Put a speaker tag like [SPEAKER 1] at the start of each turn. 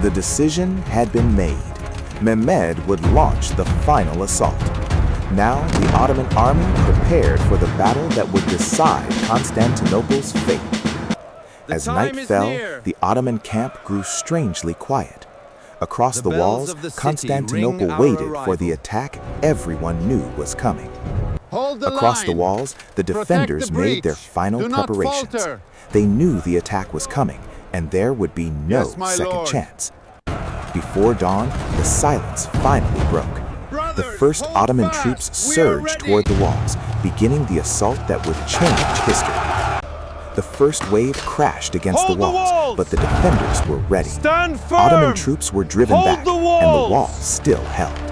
[SPEAKER 1] The decision had been made. Mehmed would launch the final assault. Now the Ottoman army prepared for the battle that would decide Constantinople's fate. As night fell, the Ottoman camp grew strangely quiet. Across the walls, Constantinople waited for the attack everyone knew was coming. Across the walls, the defenders made their final preparations. They knew the attack was coming, and there would be no second chance. Before dawn, the silence finally broke. The first Ottoman troops surged toward the walls, beginning the assault that would change history. The first wave crashed against the walls, but the defenders were ready.
[SPEAKER 2] Stand firm!
[SPEAKER 1] Ottoman troops were driven back, and the
[SPEAKER 2] walls!
[SPEAKER 1] walls still held.